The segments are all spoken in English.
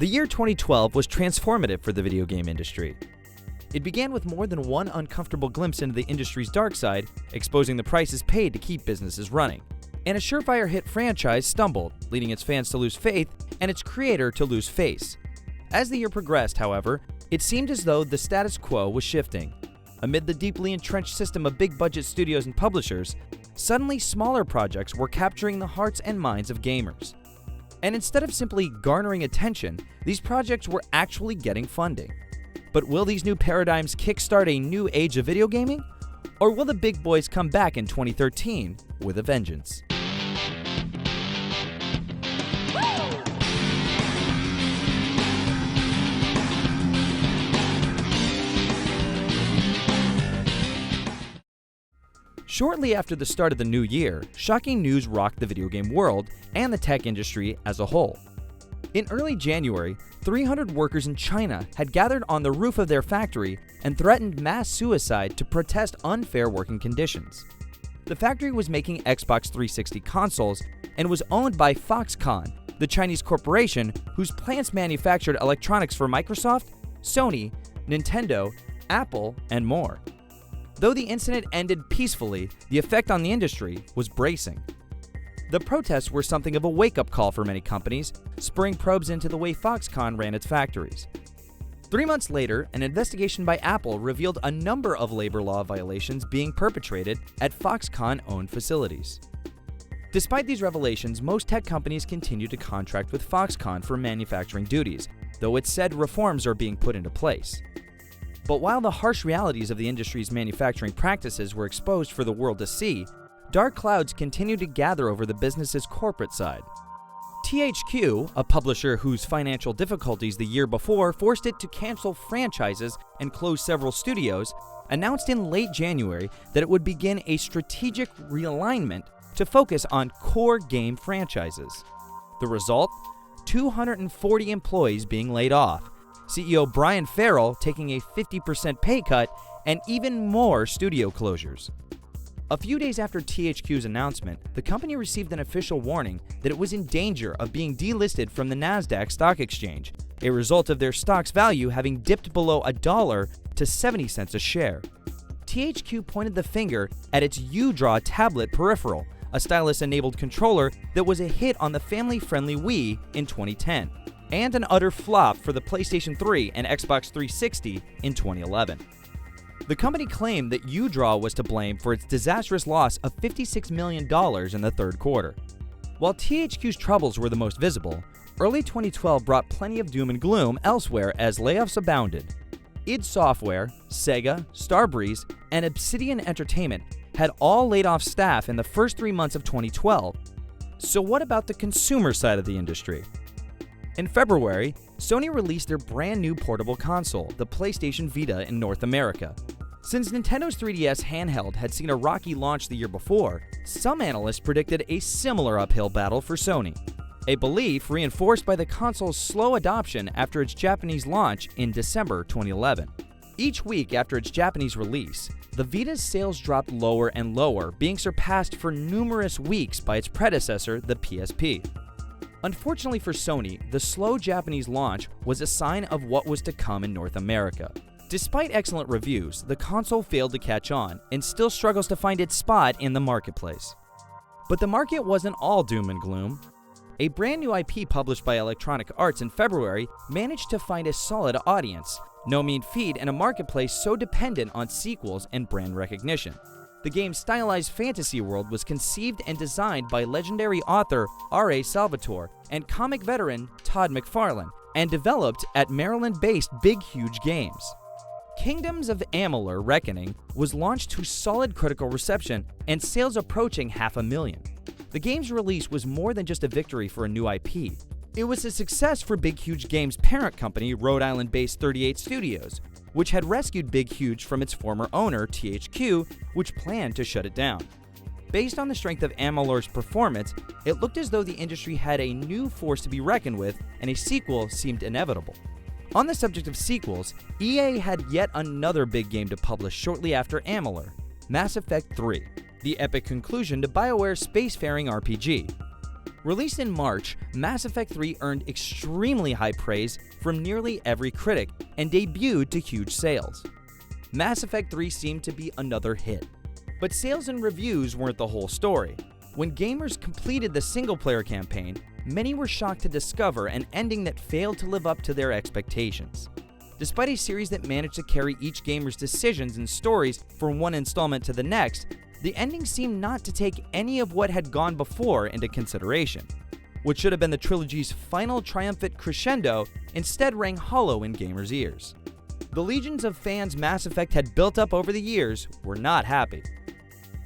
The year 2012 was transformative for the video game industry. It began with more than one uncomfortable glimpse into the industry's dark side, exposing the prices paid to keep businesses running. And a surefire hit franchise stumbled, leading its fans to lose faith and its creator to lose face. As the year progressed, however, it seemed as though the status quo was shifting. Amid the deeply entrenched system of big-budget studios and publishers, suddenly smaller projects were capturing the hearts and minds of gamers. And instead of simply garnering attention, these projects were actually getting funding. But will these new paradigms kickstart a new age of video gaming? Or will the big boys come back in 2013 with a vengeance? Shortly after the start of the new year, shocking news rocked the video game world and the tech industry as a whole. In early January, 300 workers in China had gathered on the roof of their factory and threatened mass suicide to protest unfair working conditions. The factory was making Xbox 360 consoles and was owned by Foxconn, the Chinese corporation whose plants manufactured electronics for Microsoft, Sony, Nintendo, Apple, and more. Though the incident ended peacefully, the effect on the industry was bracing. The protests were something of a wake-up call for many companies, spurring probes into the way Foxconn ran its factories. 3 months later, an investigation by Apple revealed a number of labor law violations being perpetrated at Foxconn-owned facilities. Despite these revelations, most tech companies continue to contract with Foxconn for manufacturing duties, though it said reforms are being put into place. But while the harsh realities of the industry's manufacturing practices were exposed for the world to see, dark clouds continued to gather over the business's corporate side. THQ, a publisher whose financial difficulties the year before forced it to cancel franchises and close several studios, announced in late January that it would begin a strategic realignment to focus on core game franchises. The result? 240 employees being laid off, CEO Brian Farrell taking a 50% pay cut, and even more studio closures. A few days after THQ's announcement, the company received an official warning that it was in danger of being delisted from the Nasdaq stock exchange, a result of their stock's value having dipped below $1 to 70 cents a share. THQ pointed the finger at its UDraw tablet peripheral, a stylus-enabled controller that was a hit on the family-friendly Wii in 2010. And an utter flop for the PlayStation 3 and Xbox 360 in 2011. The company claimed that UDraw was to blame for its disastrous loss of $56 million in the third quarter. While THQ's troubles were the most visible, early 2012 brought plenty of doom and gloom elsewhere as layoffs abounded. id Software, Sega, Starbreeze, and Obsidian Entertainment had all laid off staff in the first 3 months of 2012. So what about the consumer side of the industry? In February, Sony released their brand new portable console, the PlayStation Vita, in North America. Since Nintendo's 3DS handheld had seen a rocky launch the year before, some analysts predicted a similar uphill battle for Sony, a belief reinforced by the console's slow adoption after its Japanese launch in December 2011. Each week after its Japanese release, the Vita's sales dropped lower and lower, being surpassed for numerous weeks by its predecessor, the PSP. Unfortunately for Sony, the slow Japanese launch was a sign of what was to come in North America. Despite excellent reviews, the console failed to catch on and still struggles to find its spot in the marketplace. But the market wasn't all doom and gloom. A brand new IP published by Electronic Arts in February managed to find a solid audience, no mean feat in a marketplace so dependent on sequels and brand recognition. The game's stylized fantasy world was conceived and designed by legendary author R.A. Salvatore and comic veteran Todd McFarlane, and developed at Maryland-based Big Huge Games. Kingdoms of Amalur: Reckoning was launched to solid critical reception and sales approaching 500,000. The game's release was more than just a victory for a new IP. It was a success for Big Huge Games' parent company, Rhode Island-based 38 Studios, which had rescued Big Huge from its former owner, THQ, which planned to shut it down. Based on the strength of Amalur's performance, it looked as though the industry had a new force to be reckoned with, and a sequel seemed inevitable. On the subject of sequels, EA had yet another big game to publish shortly after Amalur, Mass Effect 3, the epic conclusion to BioWare's spacefaring RPG. Released in March, Mass Effect 3 earned extremely high praise from nearly every critic and debuted to huge sales. Mass Effect 3 seemed to be another hit, but sales and reviews weren't the whole story. When gamers completed the single-player campaign, many were shocked to discover an ending that failed to live up to their expectations. Despite a series that managed to carry each gamer's decisions and stories from one installment to the next, the ending seemed not to take any of what had gone before into consideration. What should have been the trilogy's final triumphant crescendo instead rang hollow in gamers' ears. The legions of fans Mass Effect had built up over the years were not happy.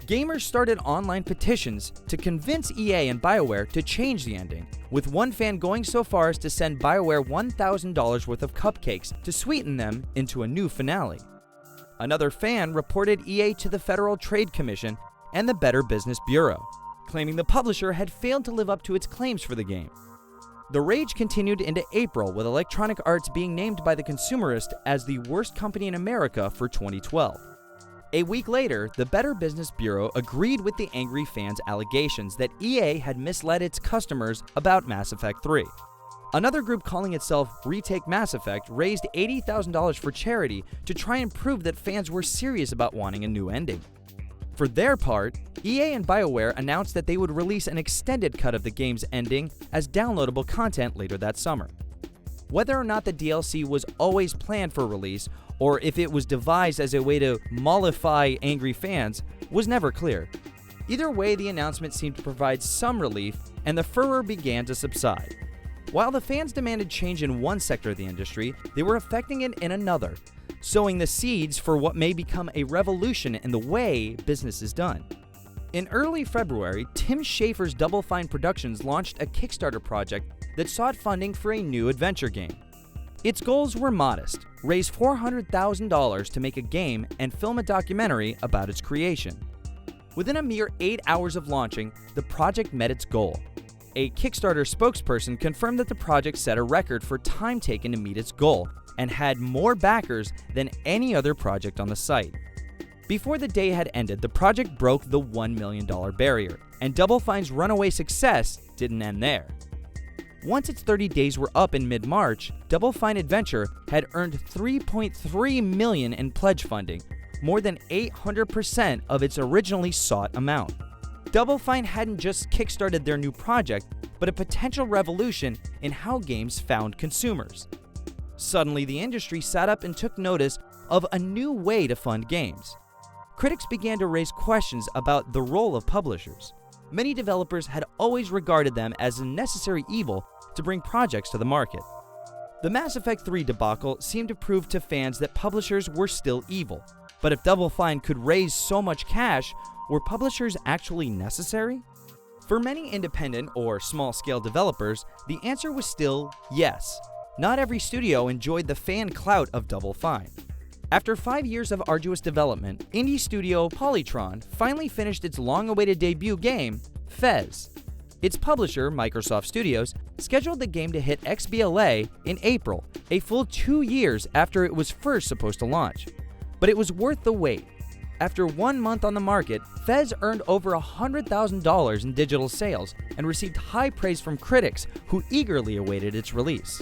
Gamers started online petitions to convince EA and BioWare to change the ending, with one fan going so far as to send BioWare $1,000 worth of cupcakes to sweeten them into a new finale. Another fan reported EA to the Federal Trade Commission and the Better Business Bureau, claiming the publisher had failed to live up to its claims for the game. The rage continued into April, with Electronic Arts being named by The Consumerist as the worst company in America for 2012. A week later, the Better Business Bureau agreed with the angry fans' allegations that EA had misled its customers about Mass Effect 3. Another group calling itself Retake Mass Effect raised $80,000 for charity to try and prove that fans were serious about wanting a new ending. For their part, EA and BioWare announced that they would release an extended cut of the game's ending as downloadable content later that summer. Whether or not the DLC was always planned for release, or if it was devised as a way to mollify angry fans, was never clear. Either way, the announcement seemed to provide some relief, and the furor began to subside. While the fans demanded change in one sector of the industry, they were affecting it in another, sowing the seeds for what may become a revolution in the way business is done. In early February, Tim Schafer's Double Fine Productions launched a Kickstarter project that sought funding for a new adventure game. Its goals were modest: raise $400,000 to make a game and film a documentary about its creation. Within a mere 8 hours of launching, the project met its goal. A Kickstarter spokesperson confirmed that the project set a record for time taken to meet its goal and had more backers than any other project on the site. Before the day had ended, the project broke the $1 million barrier, and Double Fine's runaway success didn't end there. Once its 30 days were up in mid-March, Double Fine Adventure had earned $3.3 million in pledge funding, more than 800% of its originally sought amount. Double Fine hadn't just kickstarted their new project, but a potential revolution in how games found consumers. Suddenly, the industry sat up and took notice of a new way to fund games. Critics began to raise questions about the role of publishers. Many developers had always regarded them as a necessary evil to bring projects to the market. The Mass Effect 3 debacle seemed to prove to fans that publishers were still evil, but if Double Fine could raise so much cash, were publishers actually necessary? For many independent or small-scale developers, the answer was still yes. Not every studio enjoyed the fan clout of Double Fine. After 5 years of arduous development, indie studio Polytron finally finished its long-awaited debut game, Fez. Its publisher, Microsoft Studios, scheduled the game to hit XBLA in April, a full 2 years after it was first supposed to launch. But it was worth the wait. After 1 month on the market, Fez earned over $100,000 in digital sales and received high praise from critics who eagerly awaited its release.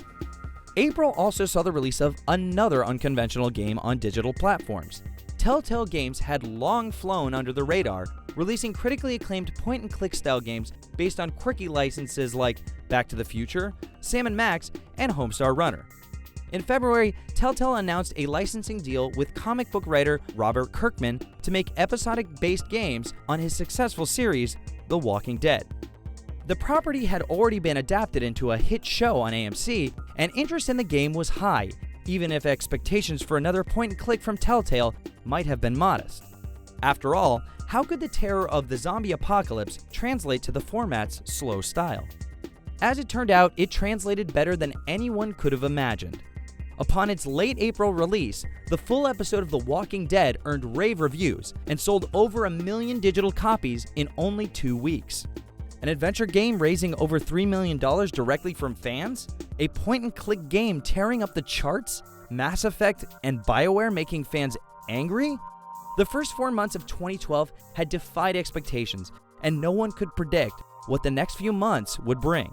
April also saw the release of another unconventional game on digital platforms. Telltale Games had long flown under the radar, releasing critically acclaimed point-and-click style games based on quirky licenses like Back to the Future, Sam & Max, and Homestar Runner. In February, Telltale announced a licensing deal with comic book writer Robert Kirkman to make episodic-based games on his successful series, The Walking Dead. The property had already been adapted into a hit show on AMC, and interest in the game was high, even if expectations for another point-and-click from Telltale might have been modest. After all, how could the terror of the zombie apocalypse translate to the format's slow style? As it turned out, it translated better than anyone could have imagined. Upon its late April release, the full episode of The Walking Dead earned rave reviews and sold over 1 million digital copies in only 2 weeks. An adventure game raising over $3 million directly from fans? A point-and-click game tearing up the charts? Mass Effect and BioWare making fans angry? The first 4 months of 2012 had defied expectations, and no one could predict what the next few months would bring.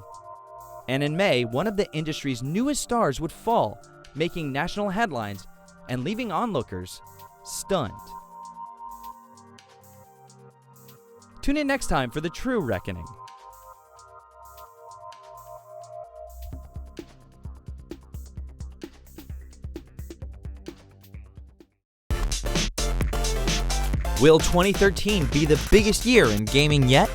And in May, one of the industry's newest stars would fall, making national headlines and leaving onlookers stunned. Tune in next time for the true reckoning. Will 2013 be the biggest year in gaming yet?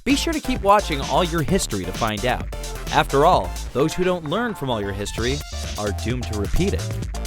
Be sure to keep watching All Your History to find out. After all, those who don't learn from all your history are doomed to repeat it.